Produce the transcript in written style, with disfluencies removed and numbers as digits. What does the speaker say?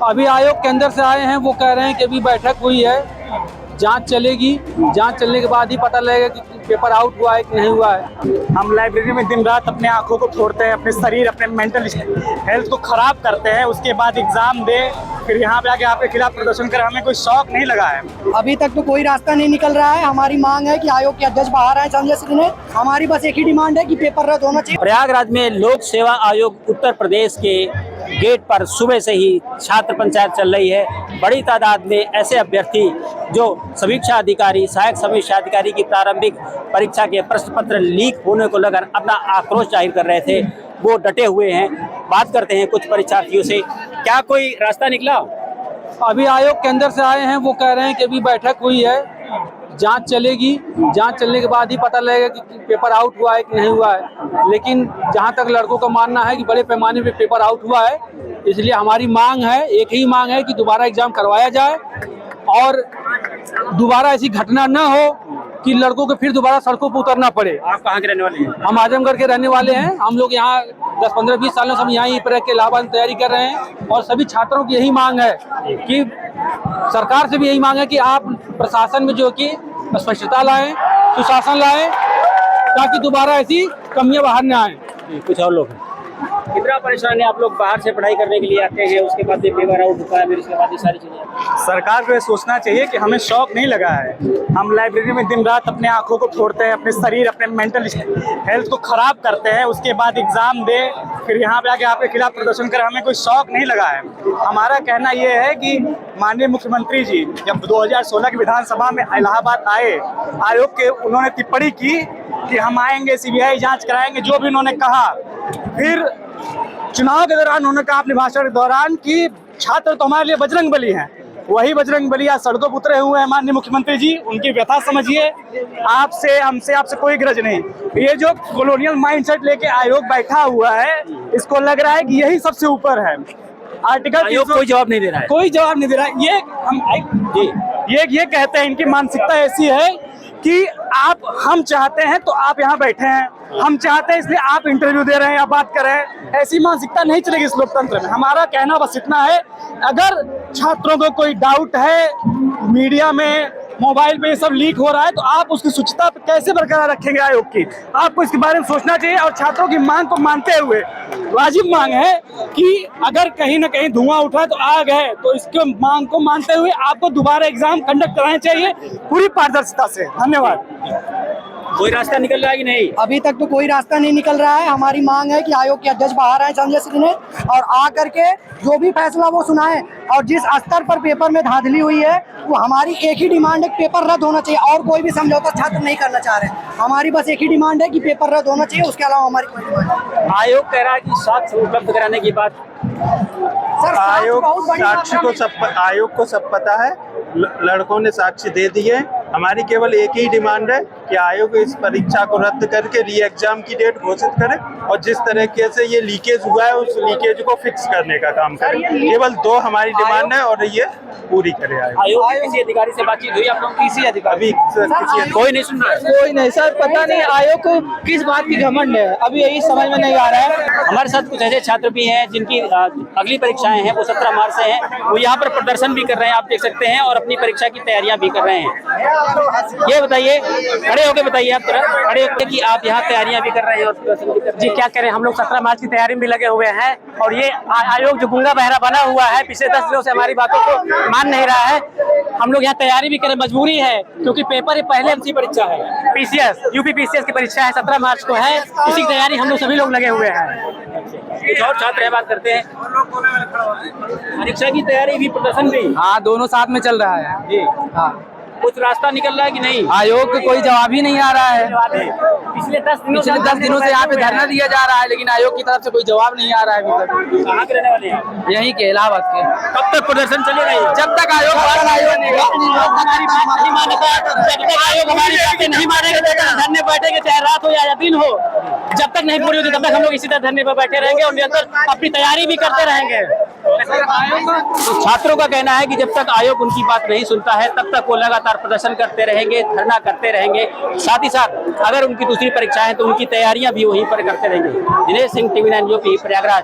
अभी आयोग के अंदर से आए हैं, वो कह रहे हैं कि अभी बैठक हुई है, जांच चलेगी। जांच चलने के बाद ही पता लगेगा कि पेपर आउट हुआ है कि नहीं हुआ है। हम लाइब्रेरी में दिन रात अपने आंखों को फोड़ते हैं, अपने शरीर, अपने मेंटल हेल्थ को खराब करते हैं, उसके बाद एग्जाम दे, फिर यहाँ पे आके आपके खिलाफ प्रदर्शन करें। हमें कोई शौक नहीं लगा है। अभी तक तो कोई रास्ता नहीं निकल रहा है। हमारी मांग है कि आयोग के अध्यक्ष बाहर आए संजय सिंह ने। हमारी बस एक ही डिमांड है कि पेपर रद्द होना चाहिए। प्रयागराज में लोक सेवा आयोग उत्तर प्रदेश के गेट पर सुबह से ही छात्र पंचायत चल रही है। बड़ी तादाद में ऐसे अभ्यर्थी जो समीक्षा अधिकारी, सहायक समीक्षा अधिकारी की प्रारंभिक परीक्षा के प्रश्न पत्र लीक होने को लेकर अपना आक्रोश जाहिर कर रहे थे, वो डटे हुए हैं। बात करते हैं कुछ परीक्षार्थियों से, क्या कोई रास्ता निकला? अभी आयोग के अंदर से आए हैं, वो कह रहे हैं कि अभी बैठक हुई है, जांच चलेगी। जांच चलने के बाद ही पता लगेगा कि पेपर आउट हुआ है कि नहीं हुआ है। लेकिन जहां तक लड़कों का मानना है कि बड़े पैमाने पे पेपर आउट हुआ है, इसलिए हमारी मांग है, एक ही मांग है कि दोबारा एग्जाम करवाया जाए और दोबारा ऐसी घटना न हो कि लड़कों को फिर दोबारा सड़कों पर उतरना पड़े। आप कहाँ के रहने वाले हैं? हम आजमगढ़ के रहने वाले हैं। हम लोग यहाँ 10, 15, 20 सालों से हम यहाँ पर के इलाहाबाद में तैयारी कर रहे हैं और सभी छात्रों की यही मांग है कि सरकार से भी यही मांग है कि आप प्रशासन में जो कि स्पष्टता लाएं, सुशासन लाएं, ताकि दोबारा ऐसी कमियां बाहर न आए। कुछ और लोग हैं। कितना परेशान है आप लोग? बाहर से पढ़ाई करने के लिए आते हैं, उसके बाद पेपर आउट होता है, फिर उसके बाद ये सारी चीजें। सरकार को ये सोचना चाहिए कि हमें शौक नहीं लगा है। हम लाइब्रेरी में दिन रात अपने आंखों को फोड़ते हैं, अपने शरीर, अपने मेंटल हेल्थ को खराब करते हैं, उसके बाद एग्जाम दे, फिर यहाँ पे आके आपके खिलाफ प्रदर्शन करें। हमें कोई शौक नहीं लगा है। हमारा कहना ये है कि माननीय मुख्यमंत्री जी जब 2016 की विधानसभा में इलाहाबाद आए, आयोग के उन्होंने टिप्पणी की कि हम आएंगे, सीबीआई जांच कराएंगे, जो भी उन्होंने कहा। फिर चुनाव के दौरान उन्होंने कहा अपने भाषण के दौरान कि छात्र तो हमारे लिए बजरंग बली हैं। वही बजरंग बली आज सड़कों पर उतरे हुए हैं। माननीय मुख्यमंत्री जी, उनकी व्यथा समझिए। आपसे कोई ग्रज नहीं। ये जो कॉलोनियल माइंडसेट लेके आयोग बैठा हुआ है, इसको लग रहा है कि यही सबसे ऊपर है। आर्टिकल आयोग कोई जवाब नहीं दे रहा है। कोई जवाब नहीं दे रहा है। ये कहते हैं, इनकी मानसिकता ऐसी है कि हम चाहते हैं तो आप यहाँ बैठे हैं, हम चाहते हैं इसलिए आप इंटरव्यू दे रहे हैं या बात कर रहे हैं। ऐसी मानसिकता नहीं चलेगी इस लोकतंत्र में। हमारा कहना बस इतना है, अगर छात्रों को कोई डाउट है, मीडिया में, मोबाइल पे ये सब लीक हो रहा है, तो आप उसकी शुचिता कैसे बरकरार रखेंगे आयोग की? आपको इसके बारे में सोचना चाहिए। और छात्रों की मांग को मानते हुए वाजिब मांग है कि अगर कहीं ना कहीं धुआं उठा तो आग है, तो इसके मांग को मानते हुए आपको दोबारा एग्जाम कंडक्ट कराने चाहिए पूरी पारदर्शिता से। धन्यवाद। कोई रास्ता निकल रहा है कि नहीं? अभी तक तो कोई रास्ता नहीं निकल रहा है। हमारी मांग है कि आयोग के अध्यक्ष बाहर आए संजय सिंह ने और आ करके जो भी फैसला वो सुनाएं। और जिस स्तर पर पेपर में धांधली हुई है, वो हमारी एक ही डिमांड है, पेपर रद्द होना चाहिए। और कोई भी समझौता छात्र नहीं करना चाह रहे। हमारी बस एक ही डिमांड है कि पेपर रद्द होना चाहिए, उसके अलावा हमारी कोई डिमांड नहीं। आयोग कह रहा है कि साक्ष्य उपलब्ध कराने की बात। सर, आयोग को सब पता है। लड़कों ने साक्ष्य दे दिए। हमारी केवल एक ही डिमांड है कि आयोग इस परीक्षा को रद्द करके री एग्जाम की डेट घोषित करे और जिस तरीके से ये लीकेज हुआ है उस लीकेज को फिक्स करने का काम करे। केवल 2 हमारी डिमांड है और ये पूरी करे आयोग के किसी अधिकारी से बातचीत हुई आप लोग? किसी अधिकारी? अभी कोई नहीं सुन रहा है। कोई नहीं सर, पता नहीं आयोग को किस बात की घमंड है, अभी यही समझ में नहीं आ रहा है। हमारे साथ कुछ ऐसे छात्र भी हैं जिनकी अगली परीक्षाएं हैं, वो 17 मार्च से हैं। वो यहाँ पर प्रदर्शन भी कर रहे हैं, आप देख सकते हैं, और अपनी परीक्षा की तैयारियां भी कर रहे हैं। ये बताइए, खड़े होकर बताइए, आप खड़े होकर कि आप यहाँ तैयारियां भी कर रहे हैं और प्रदर्शन भी कर रहे हैं। जी क्या करें, हम लोग 17 मार्च की तैयारी में भी लगे हुए हैं। और ये आयोग जो गूंगा बहरा बना हुआ है, पिछले 10 दिनों से हमारी बातों को मान नहीं रहा है। हम लोग यहाँ तैयारी भी करें, मजबूरी है, क्योंकि पेपर पहले हमसी परीक्षा है, पीसीएस, यूपी पीसीएस की परीक्षा है, 17 मार्च को है। इसी की तैयारी हम लोग सभी लोग लगे हुए हैं। कुछ और छात्र है, बात करते हैं। परीक्षा की तैयारी भी, प्रदर्शन भी? हाँ, दोनों साथ में चल रहा है जी। हाँ, कुछ रास्ता निकल रहा है कि नहीं? आयोग को कोई जवाब ही नहीं आ रहा है। पिछले 10 दिनों से यहाँ पे धरना दिया जा रहा है, लेकिन आयोग की तरफ से कोई जवाब नहीं आ रहा है अभी तक। कहाँ के रहने वाले हैं? यहीं के, इलाहाबाद के। कब तक प्रदर्शन चलेगा? जब तक आयोग हमारी बात नहीं मानेगा, जब तक आयोग हमारी बातें नहीं मानेगा, तब तक धरने बैठेंगे, चाहे रात हो या दिन हो। जब तक नहीं पूरी होती तब तक हम लोग इसी तरह धरने पर बैठे रहेंगे और निरंतर अपनी तैयारी भी करते रहेंगे। तो छात्रों का कहना है कि जब तक आयोग उनकी बात नहीं सुनता है, तब तक वो लगातार प्रदर्शन करते रहेंगे, धरना करते रहेंगे। साथ ही साथ अगर उनकी दूसरी परीक्षा है तो उनकी तैयारियां भी वहीं पर करते रहेंगे। Dinesh Singh, TV9 UP, Prayagraj.